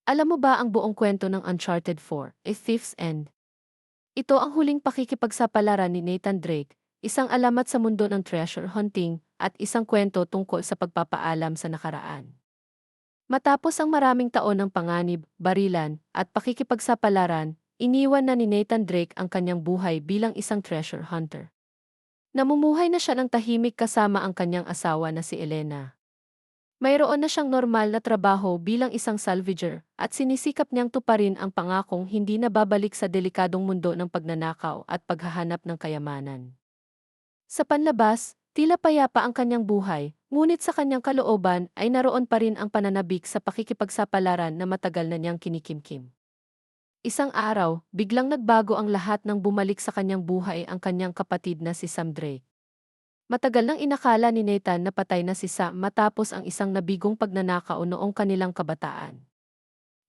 Alam mo ba ang buong kwento ng Uncharted 4, A Thief's End? Ito ang huling pakikipagsapalaran ni Nathan Drake, isang alamat sa mundo ng treasure hunting, at isang kwento tungkol sa pagpapaalam sa nakaraan. Matapos ang maraming taon ng panganib, barilan, at pakikipagsapalaran, iniwan na ni Nathan Drake ang kanyang buhay bilang isang treasure hunter. Namumuhay na siya ng tahimik kasama ang kanyang asawa na si Elena. Mayroon na siyang normal na trabaho bilang isang salvager at sinisikap niyang tuparin ang pangakong hindi na babalik sa delikadong mundo ng pagnanakaw at paghahanap ng kayamanan. Sa panlabas, tila payapa ang kanyang buhay, ngunit sa kanyang kalooban ay naroon pa rin ang pananabik sa pakikipagsapalaran na matagal na niyang kinikimkim. Isang araw, biglang nagbago ang lahat nang bumalik sa kanyang buhay ang kanyang kapatid na si Sam Drake. Matagal nang inakala ni Nathan na patay na si Sam matapos ang isang nabigong pagnanakaw noong kanilang kabataan.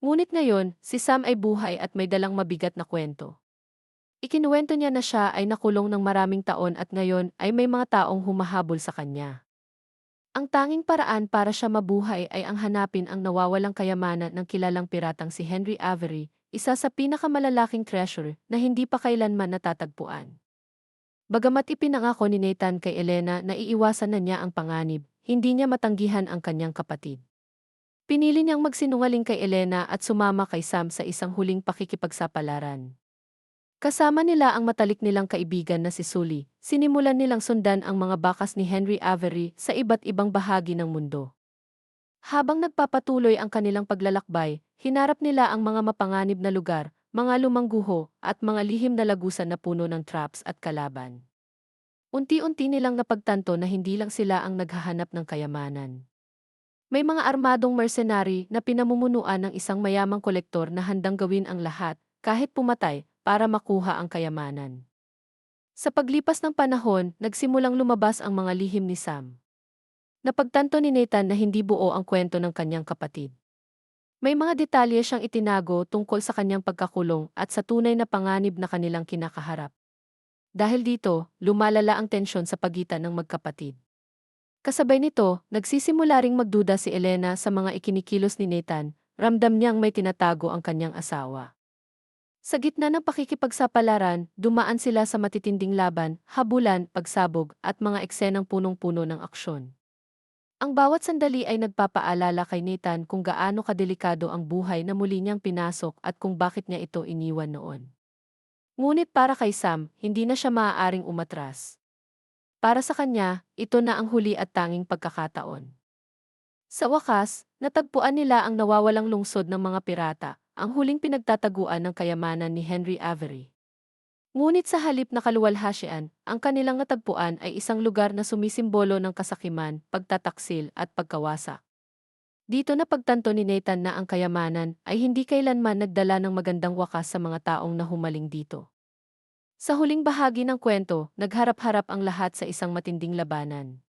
Ngunit ngayon, si Sam ay buhay at may dalang mabigat na kwento. Ikinuwento niya na siya ay nakulong ng maraming taon at ngayon ay may mga taong humahabol sa kanya. Ang tanging paraan para siya mabuhay ay ang hanapin ang nawawalang kayamanan ng kilalang piratang si Henry Avery, isa sa pinakamalalaking treasure na hindi pa kailanman natatagpuan. Bagamat ipinangako ni Nathan kay Elena na iiwasan na niya ang panganib, hindi niya matanggihan ang kanyang kapatid. Pinili niyang magsinungaling kay Elena at sumama kay Sam sa isang huling pakikipagsapalaran. Kasama nila ang matalik nilang kaibigan na si Sully, sinimulan nilang sundan ang mga bakas ni Henry Avery sa iba't ibang bahagi ng mundo. Habang nagpapatuloy ang kanilang paglalakbay, hinarap nila ang mga mapanganib na lugar, mga lumang guho, at mga lihim na lagusan na puno ng traps at kalaban. Unti-unti nilang napagtanto na hindi lang sila ang naghahanap ng kayamanan. May mga armadong mercenary na pinamumunuan ng isang mayamang kolektor na handang gawin ang lahat, kahit pumatay, para makuha ang kayamanan. Sa paglipas ng panahon, nagsimulang lumabas ang mga lihim ni Sam. Napagtanto ni Nathan na hindi buo ang kwento ng kanyang kapatid. May mga detalye siyang itinago tungkol sa kanyang pagkakulong at sa tunay na panganib na kanilang kinakaharap. Dahil dito, lumalala ang tensyon sa pagitan ng magkapatid. Kasabay nito, nagsisimula ring magduda si Elena sa mga ikinikilos ni Nathan, ramdam niyang may tinatago ang kanyang asawa. Sa gitna ng pakikipagsapalaran, dumaan sila sa matitinding laban, habulan, pagsabog, at mga eksenang punong-puno ng aksyon. Ang bawat sandali ay nagpapaalala kay Nathan kung gaano kadelikado ang buhay na muli niyang pinasok at kung bakit niya ito iniwan noon. Ngunit para kay Sam, hindi na siya maaaring umatras. Para sa kanya, ito na ang huli at tanging pagkakataon. Sa wakas, natagpuan nila ang nawawalang lungsod ng mga pirata, ang huling pinagtataguan ng kayamanan ni Henry Avery. Ngunit sa halip na kaluwalhatian, ang kanilang natagpuan ay isang lugar na sumisimbolo ng kasakiman, pagtataksil at pagkawasak. Dito na pagtanto ni Nathan na ang kayamanan ay hindi kailanman nagdala ng magandang wakas sa mga taong nahumaling dito. Sa huling bahagi ng kwento, nagharap-harap ang lahat sa isang matinding labanan.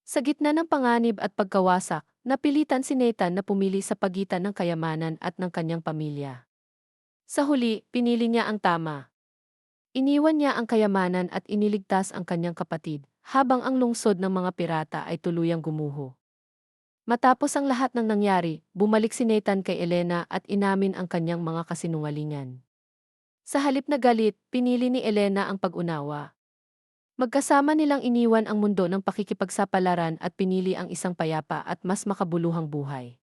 Sa gitna ng panganib at pagkawasak, napilitan si Nathan na pumili sa pagitan ng kayamanan at ng kanyang pamilya. Sa huli, pinili niya ang tama. Iniwan niya ang kayamanan at iniligtas ang kanyang kapatid, habang ang lungsod ng mga pirata ay tuluyang gumuho. Matapos ang lahat ng nangyari, bumalik si Nathan kay Elena at inamin ang kanyang mga kasinungalingan. Sa halip na galit, pinili ni Elena ang pag-unawa. Magkasama nilang iniwan ang mundo ng pakikipagsapalaran at pinili ang isang payapa at mas makabuluhang buhay.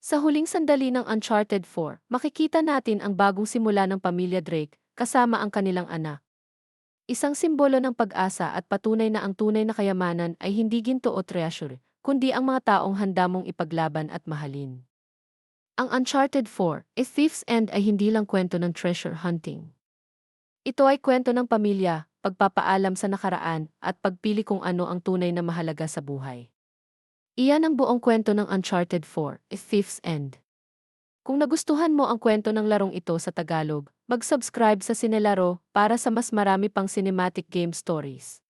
Sa huling sandali ng Uncharted 4, makikita natin ang bagong simula ng pamilya Drake, kasama ang kanilang anak. Isang simbolo ng pag-asa at patunay na ang tunay na kayamanan ay hindi ginto o treasure, kundi ang mga taong handa mong ipaglaban at mahalin. Ang Uncharted 4, A Thief's End ay hindi lang kwento ng treasure hunting. Ito ay kwento ng pamilya, pagpapaalam sa nakaraan, at pagpili kung ano ang tunay na mahalaga sa buhay. Iyan ang buong kwento ng Uncharted 4, A Thief's End. Kung nagustuhan mo ang kwento ng larong ito sa Tagalog, mag-subscribe sa Sinelaro para sa mas marami pang cinematic game stories.